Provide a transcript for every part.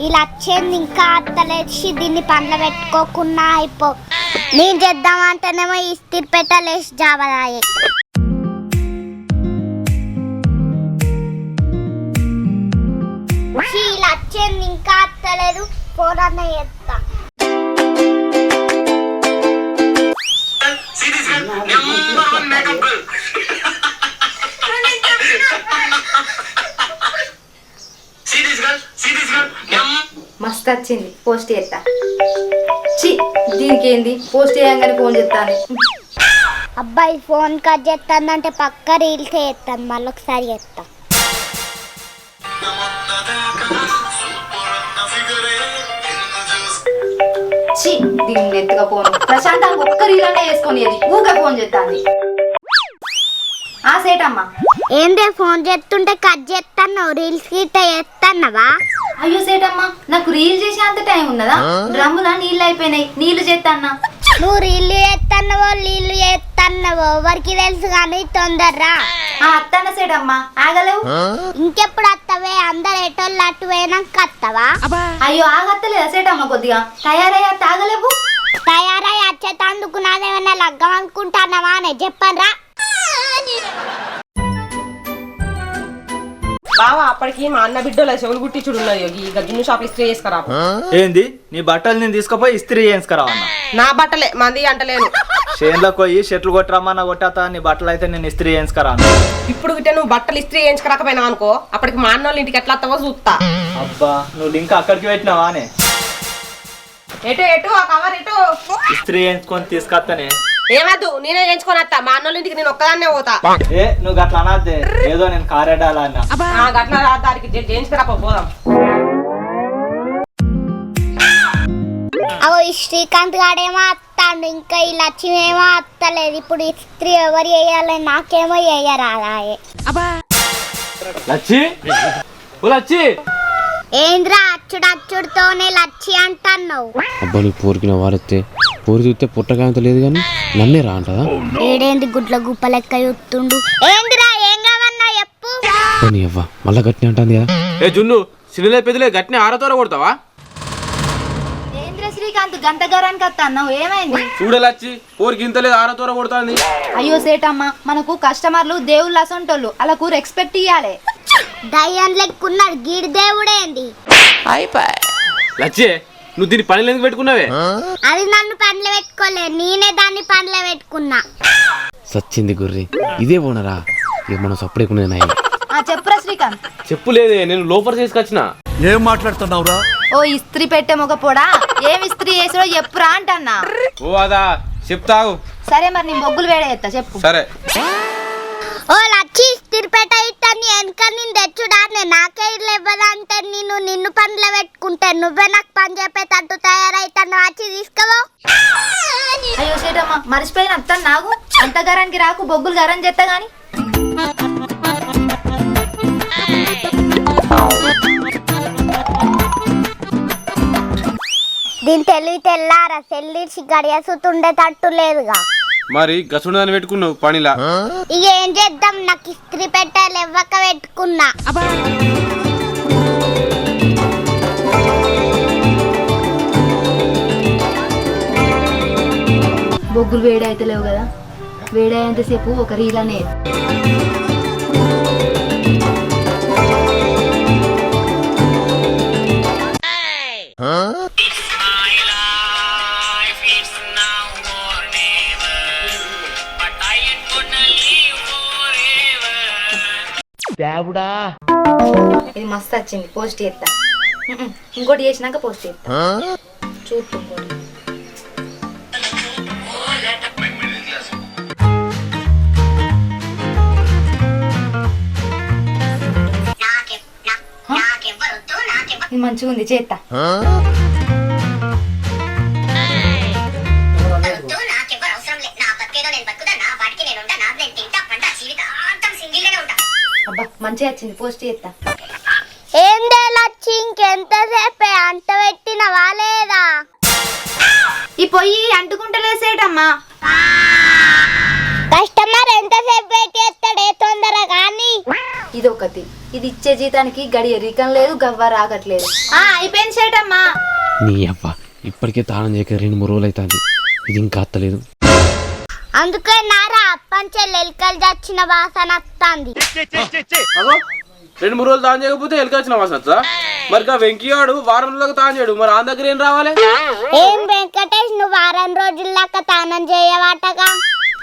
ఇలా వచ్చేది ఇంకా అత్తలేసి దీన్ని పండ్ల పెట్టుకోకున్నా అయిపో. నేను చేద్దామంటేనేమో ఇస్త్రీ పెట్టలేసి జాబరాయే. ఇలా వచ్చేది ఇంకా అత్తలేదు, ఫోన్ అన్న చేస్తా. మస్తు వచ్చింది, పోస్ట్ చేస్తా. దీనికి ఏంది పోస్ట్ చేయంగానే ఫోన్ చేస్తాను. అబ్బాయి ఫోన్ కట్ చేస్తానంటే పక్క రీల్స్ చేస్తాను, మళ్ళీ ఒకసారి చేస్తా. దీన్ని ఎత్తుగా ఫోన్ ప్రశాంతంగా ఒక్క రీలనే వేసుకొని ఊగా ఫోన్ చేస్తాను. ఆ సేటమ్మా ఏందే ఫోన్ చేస్తుంటే కట్ చేస్తున్నావు, రీల్స్ గిట్ట చేస్తున్నావా? అయ్యో సేటమ్మా, నాకు రీల్ చేసే అంత టైం ఉన్నదా? డ్రమ్ములా నీళ్ళు అయిపోయినాయి, నీళ్లు చేస్తాన్నా. నువ్వు రీళ్ళు చేస్తున్నావో నీళ్లు చేస్తున్నావో ఎవరికి తెలుసు కానీ తొందరరా. అత్తన్న సేటమ్మా, ఆగలేవు. ఇంకెప్పుడు వస్తావే? అందరు ఎటోళ్ళు అటు పోయినాక వస్తావా? అయ్యో ఆగత్తలేదా సేటమ్మా? కొద్దిగా తయారయ్యా, తాగలేవు. తయారై వచ్చేటందుకు నాదేమన్నా లగ్గం అనుకుంటున్నావా అని చెప్పనరా. బావా అప్పటికి మా అన్న బిడ్డల చెవులు గుట్టించుడు ఉన్నది, ఈ గజ్జును షాప్ ఇస్త్రీ చేసుకురా. ఏంది నీ బట్టలు నేను తీసుకుపోయి ఇస్త్రీ చేసుకురా అన్న? నా బట్టలే, మంది అంటలేను. చేనులోకి పోయి షర్ట్లు కొట్టరమ్మన్నా కొట్టేస్తా, నీ బట్టలు అయితే నేను ఇస్త్రీ చేసుకురా అన్న. ఇప్పుడు గిట్ట నువ్వు బట్టలు ఇస్త్రీ చేయించుకురాకపోయినా అనుకో, అప్పటికి మా అన్న వాళ్ళ ఇంటికి ఎట్లా వస్తావో చూస్తా. అబ్బా నువ్వు లింక్ అక్కడికి పెట్టినావా అనే? ఎటు ఎటు ఆ కవర్ ఎటు? ఇస్త్రీ చేయించుకొని తీసుకొస్తానే. ఏమద్దు, నేనే చేయించుకొని వస్తా. మా అన్న వాళ్ళ ఇంటికి నేను ఒక్కదాన్నే పోతా. ఏ నువ్వు గట్లా అనద్దే, ఏదో నేను కారేడాలా అన్న. గట్ల దానికి చేయించుకురా పోదాం. అవో ఈ శ్రీకాంత్ గాడేమో వస్తాడు, ఇంకా ఈ లక్ష్మి ఏమో వస్తలేదు. ఇప్పుడు ఇస్త్రీ ఎవరు వేయాలి? నాకేమో వేయరాదాయే. లచ్చి లచ్చి ఏంద్రా అచ్చుడచ్చుడితోనే లచ్చి అంటున్నావు? అబ్బా నీ పోరికిన వారెత్తే పోరి చూస్తే పుట్టకాయంత లేదు కానీ నన్నే రా అంటదా? ఏడేంది గుడ్ల గుప్ప లెక్క చూస్తుండు. ఏందిరా ఏం కావన్నా చెప్పు. నీ అవ్వ మళ్ళా గట్టిన అంటుంది కదా. ఏ జున్ను సినిలే పెద్దలే గట్టిని ఆరతోర కొడతావా? ఏంద్ర శ్రీకాంత్ గంట గారానికి వస్తాన్నావు, ఏమైంది? చూడలచ్చి పోరికి ఇంతలేదు ఆరతోర కొడుతుంది. అయ్యో సేటమ్మా, మనకు కస్టమర్లు దేవుళ్ళు అసంటోళ్ళు, అలాకు రెస్పెక్ట్ ఇయ్యాలి. దయ్యం లెక్కున్నాడు గీడి దేవుడేంది? లచ్చే నువ్వు దీన్ని పని ఎందుకు పెట్టుకున్నావే? అది నన్ను పనిలో పెట్టుకోలే, నేనే దాన్ని పనిలో పెట్టుకున్నా. సచ్చింది గుర్రి, ఇదే పోనరా ఇక మనం సప్పుడేకునే నాయి. చెప్పురా శ్రీకాంత్. చెప్పులేదే, నేను లోపర్ చేసుకొచ్చిన. ఏం మాట్లాడుతున్నావురా? ఓ ఇస్త్రీ పెట్టే మొగ పోడా, ఏం ఇస్త్రీ చేసినో చెప్పురా అంటన్నా. ఓ అదా చెప్తావు. సరే మరి నేను బొగ్గులు వేడేస్తా, చెప్పు. సరే. ఓ లచ్చి ఇస్త్రీపేట ఇట్టని వెనక నేను తెచ్చుడా, నాకే ఇల్లు ఇవ్వదంటే నిన్ను పనిలో పెట్టుకుంటే నువ్వే నాకు పని చెప్పేటట్టు తయారైతాను. వచ్చి తీసుకోవో. అయ్యో సేటమ్మా, మర్చిపోయిన అత్త నాకు అంత గారానికి రాకు, బొగ్గులు గారం చేస్తా గాని. దీని తెలివి తెల్లారా, సెల్లిసి గడియసుతుండేటట్టు లేదుగా. మరి గసుడని పెట్టుకున్నావు పనిలా. ఇక ఏం చేద్దాం, నాకు ఇస్త్రీ పెట్టాలి ఇవ్వక పెట్టుకున్నా. బొగ్గులు వేడి అయితే లేవు కదా, వేడయ్యేంతసేపు ఒక రీల్ అనేది. ఇది మస్తు వచ్చింది, పోస్ట్ చేస్తా. ఇంకోటి చేసినాక పోస్ట్ చేస్తా, చూస్తూ ఇంకోటి. ఇది మంచిగా ఉంది, చేస్తా. అబ్బా మంచిగా వచ్చింది, పోస్ట్ చేస్తా. ఏందే లచ్చి ఇంకెంతసేపే అంట పెట్టినవా లేదా? ఈ పొయ్యి అంటుకుంటలేసేటమ్మా. కస్టమర్ ఎంతసేపు వెయిట్ చేస్తాడే, తొందరగా కానీ. ఇది ఒకటి, ఇది ఇచ్చే జీతానికి గడియ రికం లేదు, గవ్వ రాగట్లేదు. అయిపోయింది సేటమ్మా. నీ అవ్వ ఇప్పటికే తాళం చేయక 2-3 రోజులు అవుతుంది, ఇది ఇంకా అత్తలేదు. అందుకే నారా అప్పంచెల్లి ఎలుకలు చచ్చిన వాసన వస్తుంది. అగో 2-3 రోజులు తాను చేయకపోతే ఎలకొచ్చిన వాసన. మరి వెంకయ్యాడు వారం రోజులకు తాను చేయడు, మరి ఆ దగ్గర ఏం రావాలి? ఏం వెంకటేష్, నువ్వు వారం రోజుల్లాక తానం చేయవాటగా.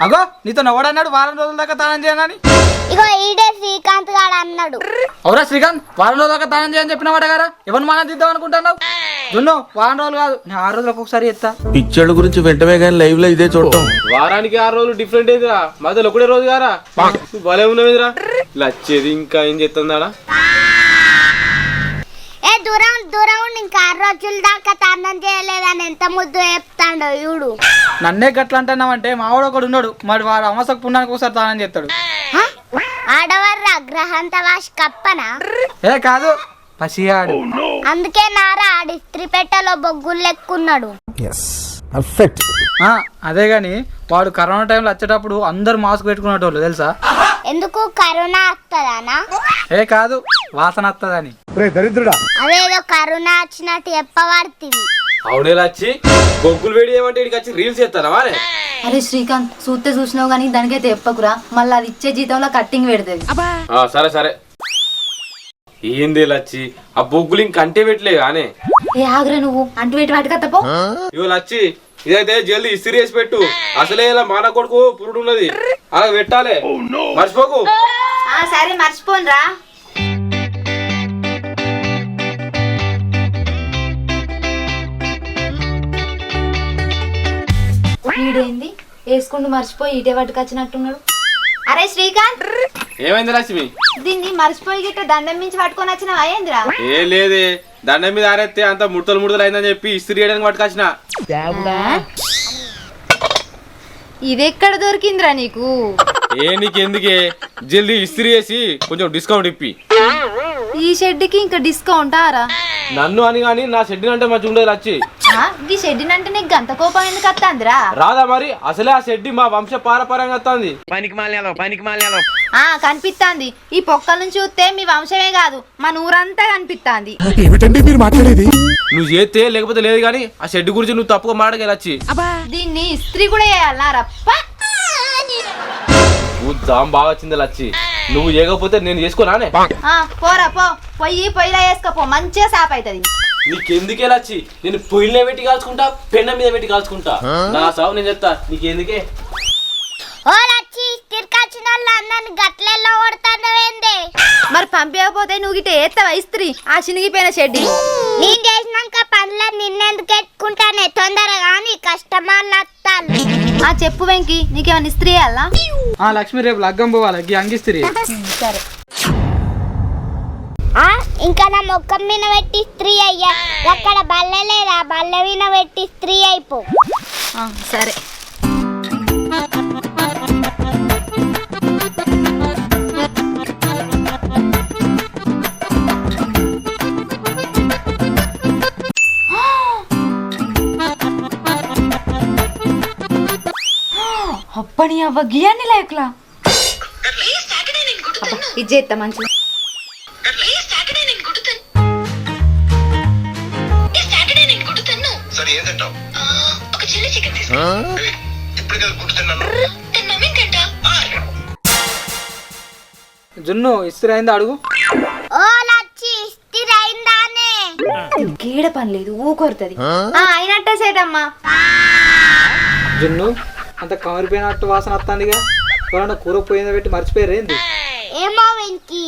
అగో నీతో నవ్వడన్నాడు వారం రోజుల దాకా తానం చేయనని. ఇగో ఈడే శ్రీకాంత్ గాడు అన్నాడు. అవురా శ్రీకాంత్, వారం రోజుల దాకా తానం చేయని చెప్పిన వాట గారా? ఎవరిని మనం తీద్దాం అనుకుంటున్నావు? జున్ను వారం రోజులు కాదు, నేను 6 రోజులకు ఒకసారి ఎత్తా. పిక్చర్ల గురించి వెంటనే కానీ లైవ్ లో ఇదే చూడటం. వారానికి 6 రోజులు డిఫరెంట్ ఏందిరా, మధ్యలో ఒకటే రోజు కారా? భలే ఉన్నదిరా. ఇలా వచ్చేది ఇంకా ఏం చేస్తుందాడా? ఏ దూరం దూరం ఉండి ఇంకా 6 రోజుల దాకా తానం చేయలేదని ఎంత ముద్దు చెప్తాడో చూడు. నన్నే గట్ల అంటున్నావంటే మావాడు ఒకడు ఉన్నాడు, మరి వాడు అమాసకు పుణ్యానికి ఒకసారి తానం చేస్తాడు. ఆడవర్రా గ్రహంత వాష్ కప్పనా? ఏ కాదు, పసియాడు. అందుకే నారా ఆడి ఇస్త్రీ పెట్టెలో బొగ్గులు లెక్కున్నాడు. అదే గాని వాడు కరోనా టైంలో వచ్చేటప్పుడు అందరు మాస్క్ పెట్టుకునేటోళ్ళు తెలుసా? ఎందుకు కరోనా వస్తుందానా? ఏ కాదు, వాసన వస్తుందని. అదేదో కరోనా వచ్చినట్టు చెప్పబడుతుంది. అవునే వచ్చి బొగ్గులు వేడి ఏమంటే ఇక్కడికి వచ్చి రీల్స్ చేస్తారా? అరే శ్రీకాంత్, చూస్తే చూసినావు కానీ దానికైతే చెప్పకురా, మళ్ళీ అది ఇచ్చే జీతంలో కట్టింగ్ పెడుతుంది. సరే సరే. ఏంది లచ్చి, ఆ బొగ్గులు ఇంకంటే పెట్టలే కానీ. ఏ ఆగ్రే నువ్వు అంటు పెట్టి వాటికి తప్ప. ఇవి లచ్చి, ఇదైతే జల్దీ ఇస్త్రీ వేసి పెట్టు. అసలే ఇలా మాన కొడుకు పురుడు ఉన్నది, అలా పెట్టాలి, మర్చిపోకు. సరే మర్చిపోనురా. వీడేంది వేసుకుంటూ మర్చిపోయి ఇటే పట్టుకు వచ్చినట్టున్నాడు. అరే శ్రీకాంత్, ఏమైంది లక్ష్మి? దీన్ని మర్చిపోయి గిట్ట దండం మించి పట్టుకొని వచ్చిన అయ్యిందిరా. ఏ లేదే, దండం మీద ఆరేస్తే అంత ముడతలు అయిందని చెప్పి ఇస్త్రీ చేయడానికి పట్టుకొచ్చిన. ఇదెక్కడ దొరికిందిరా నీకు? నీకెందుకే, జల్దీ ఇస్త్రీ చేసి కొంచెం డిస్కౌంట్ ఇప్పి. ఈ షెడ్కి ఇంకా డిస్కౌంట్ ఆరా? నన్ను అని కానీ నా షెడ్యూల్ అంటే మంచిగా ఉండేది లచ్చి. ఈ షెడ్యూల్ అంటే నీకు గంత కోపం ఎందుకు వస్తాందిరా? రాదా మరి, అసలే ఆ షెడ్డి మా వంశ పారపరంగా వస్తుంది. కనిపిస్తాంది. ఈ పొక్కల నుంచి చూస్తే మీ వంశమే కాదు మన ఊరంతా కనిపిస్తాంది. నువ్వు చేస్తే లేకపోతే లేదు కానీ ఆ షెడ్ గురించి నువ్వు తప్పుగా మాడగలచ్చి. దీన్ని ఇస్త్రీ కూడా చేయాలా రప్ప? దాం బాగా వచ్చింది లచ్చి, నువ్వు చేయకపోతే నేను చేసుకోనానే. పోరా పో, పొయ్యిలో వేసుకోపో, మంచిగా సాప్ అవుతుంది. నీకెందుకే లచ్చి, నేను పొయ్యిలో పెట్టి కాల్చుకుంటా, పెన్న మీద పెట్టి కాల్చుకుంటా. నా సాగు నేను చెప్తా, నీకెందుకే? ఓ లచ్చి, తిరికొచ్చిన వాళ్ళు అందరిని గట్లెల్లో కొడతానవేందే? మరి పంపించకపోతే నువ్వు గిట్ట ఏత్తవా ఇస్త్రీ ఆ చినిగిపోయిన షెడ్డి? నేను చేసినాక పనులు నిన్నెందుకు ఎట్టుకుంటానే, తొందరగా నీ కస్టమర్లు వస్తాను. చెప్పు వెంకి, నీకేమన్నా ఇస్త్రీ చేయాలా? లక్ష్మి రేపు లగ్గం పోవాలి, అంగిస్త్రీ. సరే. ఇంకా నా మొక్కం మీద పెట్టి స్త్రీ అయ్యా, అక్కడ బల్లె లేదా, బల్లె మీద పెట్టి స్త్రీ అయిపో. సరే. అప్పని అవ్వ గియాన్ని లేకలా ఇది చేస్తా మంచి. జున్ను ఇస్త్రీ అయింది అడుగు. ఓ లచ్చి, ఇస్త్రీ అయిందానే? గీడ పని లేదు, ఊకొరుతుంది. అయినట్టే సేటమ్మా. జున్ను అంత కమిరిపోయినట్టు వాసన వస్తుందిగా, ఎవరన్నా కూర పోయిందో పెట్టి మర్చిపోయారేంది? ఏమో వెంకి.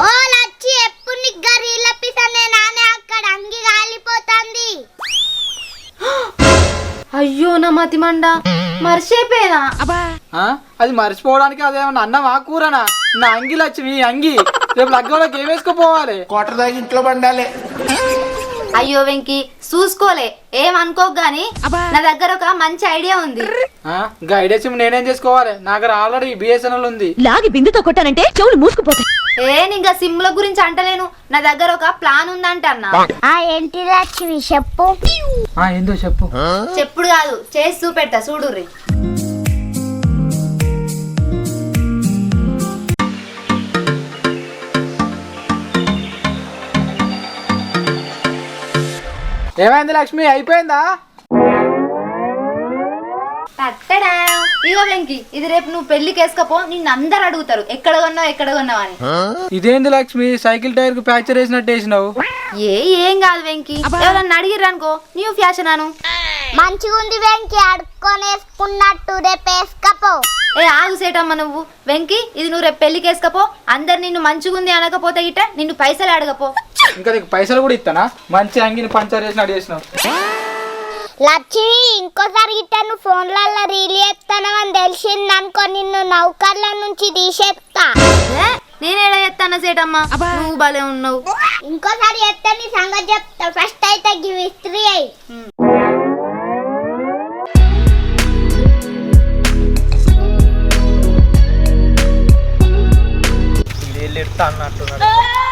ఓ లచ్చి, ఎప్పుడు నీకు గరీల పిసనే నానే అక్కడ అంగి కాలిపోతుంది. అయ్యో నా మతి మండ, మర్చిపోయినా. అది మర్చిపోవడానికి అదేమన్నా అన్నమా కూరనా? నా అంగి లక్ష్మి అంగి, రేపు లగ్గంలోకి ఏం వేసుకోపోవాలి? క్వార్టర్ దాకా ఇంట్లో పండాలి. అయ్యో వెంకి, చూసుకోలే, ఏమనుకోకు గాని నా దగ్గర ఒక మంచి ఐడియా ఉంది. గైడెన్స్ నేనేం చేసుకోవాలి? నా దగ్గర ఆల్రెడీ బిఎస్ఎన్ఎల్ ఉంది. లాగి బిందుతో కొట్టానంటే చెవులు మూసుకుపోతాయి. ఇంకా సిమ్ల గురించి అంటలేను, నా దగ్గర ఒక ప్లాన్ ఉందంట అన్న. ఏంటి లక్ష్మి చెప్పు. ఏందో చెప్పు. చెప్పుడు కాదు, చేసి చూపెడతా చూడుర్రి. ఏమైంది లక్ష్మి అయిపోయిందా? తట్టడా ఇగో వెంకి, ఇది రేపు నువ్వు పెళ్లికి వేసుకపో, నిన్ను అందరు అడుగుతారు ఎక్కడ కొన్నావు అని. ఇదేంది లక్ష్మి సైకిల్ టైర్ కు ఫ్రాక్చర్ వేసినట్టు వేసినావు? ఏం కాదు వెంకి, ఎవరన్నా అడిగిర్రు అనుకో న్యూ ఫ్యాషన్ అను. మంచిగా ఉంది వెంకి, అడుక్కొని వేసుకున్నట్టు రేపు వేసుకపో. ఆగు సేటమ్మ నువ్వు. వెంకి ఇది నువ్వు రేపు పెళ్లికి వేసుకపో, అందరు నిన్ను మంచిగుంది అనకపోతే గిట్ట నిన్ను పైసలు అడగపో. ఇంకా నీకు పైసలు కూడా ఇస్తానా? మంచి అంగిని పంచర్ వేసినట్టు చేసినావు. లక్ష్మి ఇంకోసారి గిట్ట నువ్వు ఫోన్లలో రీల్ చేస్తానని తెలిసింది అనుకో, నిన్ను నౌకర్ల నుంచి తీసేస్తా. నేనేడా చేస్తానా సేటమ్మ, నువ్వు భలే ఉన్నావు. ఇంకోసారి చేస్తే నీ సంగతి చెప్తా. ఫస్ట్ అయితే గివ్ ఇస్త్రీ అయ్యి.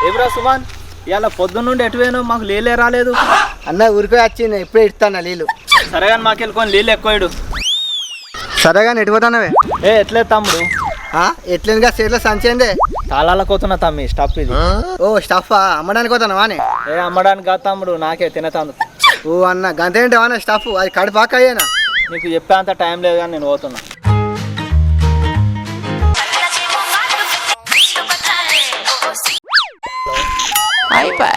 ఏబ్రా సుమాన్, ఇవాళ పొద్దున్నుండి ఎటు పోయినావు? మాకు నీళ్ళే రాలేదు. అన్న ఊరికే వచ్చింది, ఇప్పుడే ఇస్తాను నీళ్ళు. సరే కానీ మాకు వెళ్ళుకొని నీళ్ళు ఎక్కువ. సరే కానీ ఎటుపోతానవే? ఎట్లేదు తమ్ముడు. ఎట్లేదుగా చేతిలో సంచేందే. తాళాల కోతున్నా తమ్మి, స్టఫ్ ఇది. ఓ స్టఫా అమ్మడానికి పోతానవా? అమ్మడానికి కాదు తమ్ముడు, నాకే తినతాందుకు. ఓ అన్న గంతేంటి వాన స్టఫ్, అది కడుపాక అయ్యేనా? నీకు చెప్పేంత టైం లేదు కానీ నేను పోతున్నా.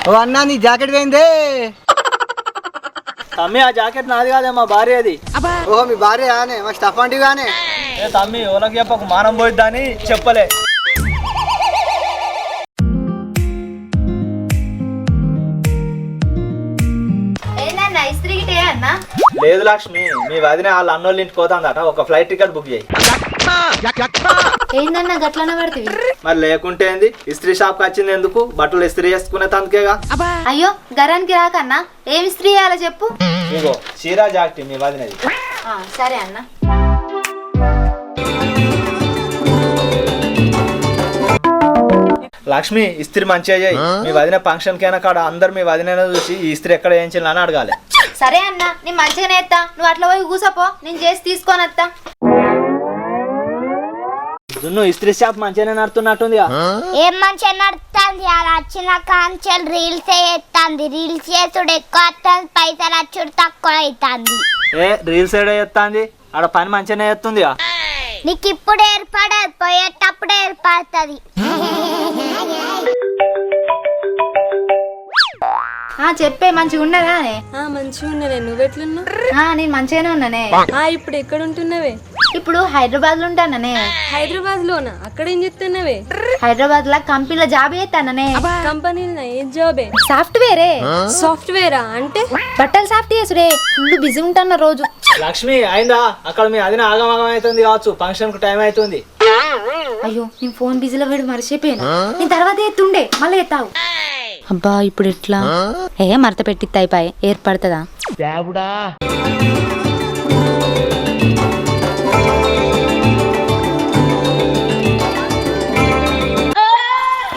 ఓ అన్న నీ జాకెట్ పోయిందే. తమ్మి ఆ జాకెట్ నాది కాదే, మా భార్య అది. ఓహో మీ భార్య ఆనే, మా స్టఫ్ అంటే కానీ. తమ్మి ఓలకి చెప్పకు, మానం పోయిద్దా అని చెప్పలే. ఏందన్నా ఇస్త్రీ గిట్టే అన్నా? లేదు లక్ష్మి, మీ వదిన వాళ్ళ అన్నోళ్ళ ఇంటికి పోతాందట, ఒక ఫ్లైట్ టికెట్ బుక్ చేయి. ఏందన్నా గట్లనే పడుతుంది? మరి లేకుంటే ఏంది, ఇస్త్రీ షాప్కి వచ్చింది ఎందుకు? బట్టలు ఇస్త్రీ చేసుకునే తందుకేగా. అయ్యో గరానికి రాకన్నా, ఏమి ఇస్త్రీ చేయాలో చెప్పు. ఇగో చీరా జాకెట్ మీ వదినది. సరే అన్న. లక్ష్మి ఇస్త్రీ మంచిగా చేయి. మీ వదిన ఫంక్షన్ కైనా కాడ అందరు మీ వదిన చూసి ఈ ఇస్త్రీ ఎక్కడ వేయించాలని అడగాలి. సరే అన్న, నేను మంచిగానే ఎత్తా, నువ్వు అట్లా పోయి కూసపో, నేను చేసి తీసుకొని వస్తా. జున్ను ఇస్త్రీ షాప్ మంచిగానే నడుతున్నట్టుందిగా. ఏం మంచిగా నడుస్తుంది, అలా వచ్చిన కాంచెల్ రీల్స్ చేస్తుంది. రీల్స్ చేసుడు ఎక్కువ వస్తుంది, పైసలు వచ్చుడు తక్కువ అవుతుంది. రీల్స్ ఏడా చేస్తుంది, ఆడ పని మంచిగానే చేస్తుందిగా. నీకు ఇప్పుడు ఏర్పడదు, పోయేటప్పుడు ఏర్పడుతుంది. చెప్పే మంచిగా ఉన్నదా? మంచిగా ఉన్నదే, నువ్వెట్లున్నావు? నేను మంచిగానే ఉన్నానే. ఇప్పుడు ఎక్కడ ఉంటున్నావే? ఇప్పుడు హైదరాబాద్ లో ఉంటాననే. హైదరాబాద్ లోనా? అక్కడ ఏం చెప్తున్నావే? హైదరాబాద్ లో కంపెనీలో జాబ్ చేస్తాననే. కంపెనీలో ఏం జాబే? సాఫ్ట్వేరే. సాఫ్ట్వేరా అంటే? బట్టలు సాఫ్ట్ చేసుడే, ఫుల్ బిజీ ఉంటాను రోజు. లక్ష్మి అయిందా? అక్కడ మీ అదిన ఆగమాగం అవుతుంది కావచ్చు, ఫంక్షన్ కు టైం అవుతుంది. అయ్యో నేను ఫోన్ బిజీలో పెట్టి మర్చిపోయాను, నేను తర్వాత ఎత్తుండే మళ్ళీ ఎత్తావు. అబ్బా ఇప్పుడు ఎట్లా? మరత పెట్టిత్త అయిపోయి ఏర్పడుతుందా?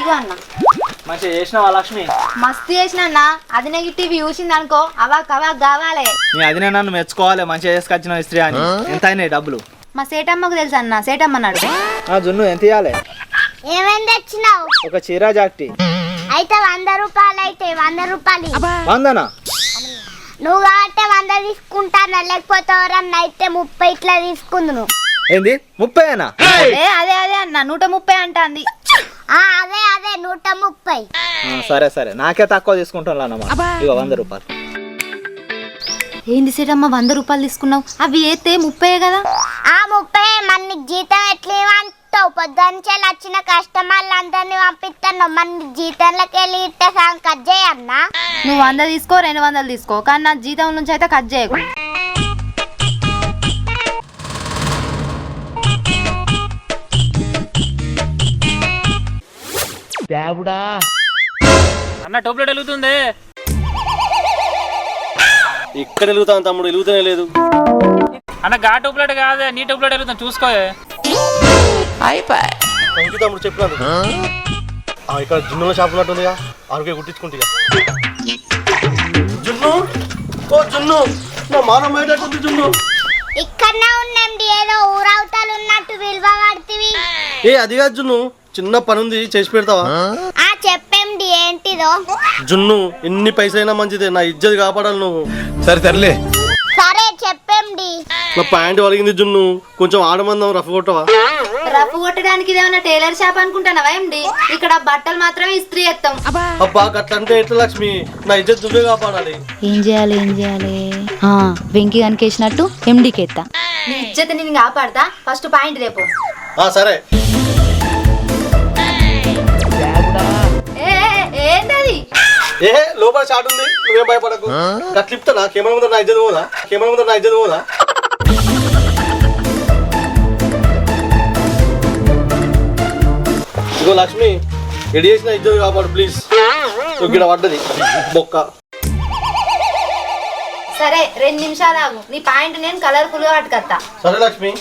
ఇగో అన్న మంచిగా చేసినావా లక్ష్మి? మస్తు చేసిన. అది నెగిటివ్ చూసింది అనుకో, అవాక్ అవాక్ కావాలి. మీ అదినే నన్ను మెచ్చుకోవాలి, మంచిగా చేసుకొచ్చిన ఇస్త్రీ అని. ఎంత అయినాయి డబ్బులు? మా సేటమ్మకు తెలుసు అన్న, సేటమ్మ అన్నాడు. జున్ను ఎంత ఇవ్వాలి? ఏమేమి తెచ్చినావు? ఒక చీరా జాకెట్ అయితే 100 రూపాయలు. అయితే 100 రూపాయలు. 100నా? నువ్వు కాబట్టి 100 తీసుకుంటానా, లేకపోతే ఎవరన్నా అయితే 30 ఇట్లా తీసుకుందును. ఏంది 30ఏనా? అదే అదే అన్న 130 అంటాంది. అదే 130. సరే సరే, నాకే తక్కువ తీసుకుంటాను అన్నమాట. ఇగో 100 రూపాయలు. ఏంది సేటమ్మ 100 రూపాయలు తీసుకున్నావు? అవి అయితే 30 కదా? 30. మన జీతం ఎట్లా ఇవ్వంటావు? పొద్దున్నే వచ్చిన కస్టమర్లు అందరినీ పంపిస్తాను, మన జీతంలోకి వెళ్ళి ఇట్టే సగం కట్ చేయన్నా. నువ్వు 100 తీసుకో, 200 తీసుకో, కానీ నా జీతం నుంచి అయితే కట్ చేయకు. అన్న టోప్లెట్ వెలుగుతుంది. ఇక్కడ వెలుగుతాను తమ్ముడు, వెలుగుతూనే లేదు. అన్న గా టోప్లెట్ కాదే, నీ టోప్లెట్ వెలుగుతాను చూసుకోయే. తమ్ముడు చెప్పినాను. ఇక్కడ జున్నుల షాప్ ఉన్నట్టుందిగా, ఆరుకే కుట్టించుకుంటే. జున్ను, ఓ జున్ను, నా మానం బయటకుంది జున్ను. ఇక్కడనే ఉన్నాండి, ఏదో ఊరవతలు ఉన్నట్టు విలువ పడుతుంది. అది కాదు జున్ను, చిన్న పని ఉంది, చేసి పెడతావా? చెప్పేండి, చెప్పండి ఏంటిదో. జున్ను ఎన్ని పైసైనా మంచిదే, నా ఇజ్జత్ కాపాడాలి నువ్వు. సరే తరలే. సరే చెప్పండి. నా ప్యాంట్ వలిగింది జున్ను, కొంచెం ఆడమందం రఫ్ కొట్టవా? రఫ్ కొట్టడానికి ఇదేమన్నా టైలర్ షాప్ అనుకుంటున్నావా ఏంటి? ఇక్కడ బట్టలు మాత్రమే ఇస్త్రీ ఎత్తాం. అబ్బా గట్లంటే ఎట్లా లక్ష్మి, నా ఇజ్జత్ నువ్వే కాపాడాలి. ఏం చేయాలి వెంకి కనికేసినట్టు ఎండికి ఎత్తా. నీ ఇజ్జత్ నేను కాపాడతా. ఫస్ట్ పాయింట్ రేపు. సరే. ఏంటది? ఏ లోపల షాట్ ఉంది, నువ్వేం భయపడకు. గట్లిప్తా కెమెరా ముందర నా ఇజ్జత్ పోదా? ఇగో లక్ష్మి, రెడీ చేసిన ఇజ్జత్ కాపాడు ప్లీజ్. ఇక్కడ పడ్డది బొక్క. సరే 2 నిమిషాలు ఆగు. నీ పాయింట్ నేను కలర్ఫుల్ గా పట్టుకొస్తా. సరే లక్ష్మి.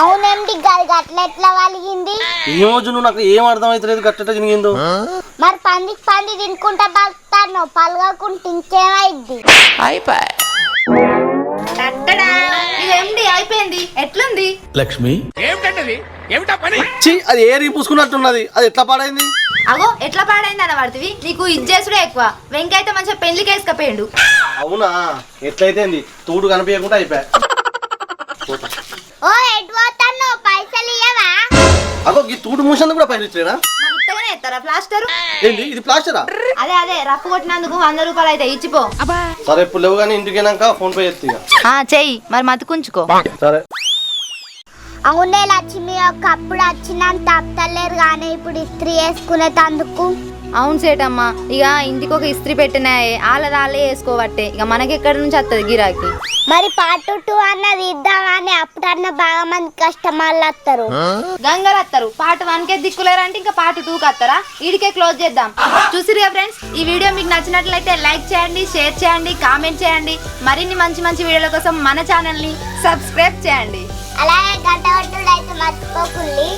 అవునండి గది అట్లెట్లా వలిగింది? ఏమో జున్ను, నాకు ఏం అర్థం అవుతలేదు గట్ట జరిగిందో. మరి పంది తినుకుంటా బతాను, పలగకుంటే ఇంకేమైద్ది? ఎండి అయిపోయింది. ఎట్లుంది లక్ష్మి అది ఏరి పూసుకున్నట్టున్నది, అది ఎట్లా పాడైంది? అగో ఎట్లా పాడైంది అన్న పడుతుంది. నీకు ఇజ్జేసుడే ఎక్కువ. వెంకీ అయితే మంచిగా పెళ్లికి వేసుకపోయిండు. అవునా, ఎట్లయితే తూడు కనిపించకుండా అయిపోయా. ఓ ఎటు పోతాను, పైసలు ఇయ్యవా? అగో ఈ తూడు మూసినందుకు కూడా పైన ఇచ్చేనా? మరి ఉత్తగానే ఎత్తారా ప్లాస్టర్? ఏంటి ఇది ప్లాస్టరా? అదే రఫ్ కొట్టినందుకు 100 రూపాయలు అయితే ఇచ్చిపో. సరే ఇప్పుడు లేవు కానీ ఇంటికి వెళ్ళాక ఫోన్ పే చేస్తా. చెయ్యి మరి మతుకుంచుకో. సరే. అవునే లక్ష్మి, ఒకప్పుడు వచ్చినంత తప్పలేరు కానీ ఇప్పుడు ఇస్త్రీ వేసుకునే తందుకు. అవును సేటమ్మా, ఇక ఇంటికి ఒక ఇస్త్రీ పెట్టినాయే, వాళ్ళే వేసుకోవట్టే. ఇక మనకెక్కడి నుంచి వస్తుంది గిరాకీ? మరి పార్ట్ 2 అన్నది ఇద్దామని, అప్పుడన్నా బాగా మంది కస్టమర్లు వస్తారు. గంగలు వస్తారు. పార్ట్ 1కే దిక్కులేరంటే ఇంకా పార్ట్ 2కి వస్తారా? ఈడికే క్లోజ్ చేద్దాం. చూసిరుగా ఫ్రెండ్స్, ఈ వీడియో మీకు నచ్చినట్లయితే లైక్ చేయండి, షేర్ చేయండి, కామెంట్ చేయండి. మరిన్ని మంచి వీడియోల కోసం మన ఛానల్ని సబ్స్క్రైబ్ చేయండి. అలాగే గంట కొట్టుడు అయితే మర్చిపోకండి.